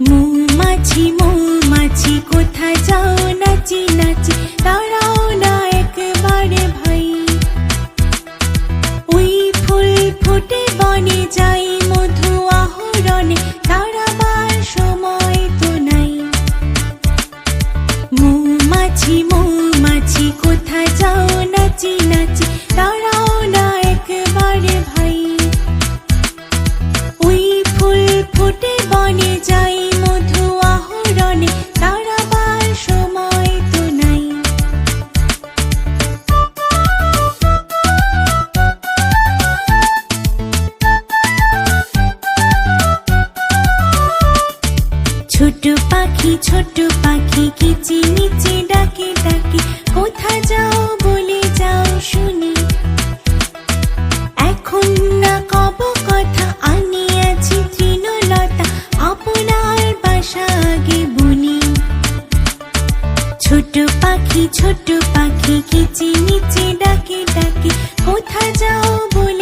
মৌমাছি মৌমাছি কোথায় যাও নাচি নাচি, দাঁড়াও না একবারে ভাই। ওই ফুল ফুটে বনে যাই মধু আহরণে, দাঁড়াবার সময় তো নাই। মৌমাছি মৌমাছি কোথায় যাও নাচি নাচি, দাঁড়াও না একবারে ভাই। ওই ফুল ফুটে বনে যাই মধু আহরণে, দাঁড়াবার সময় তো নাই। ছোট পাখি কিচিমিচি ডাকে ডাকে, কোথায় যাও বলে যাও শুনি। এখন না কব কথা, আনিয়াছি তৃণলতা, আপনার বাসা আগে বুনি। ছোট পাখি কিচিমিচি ডাকে ডাকে, কোথায় যাও বলে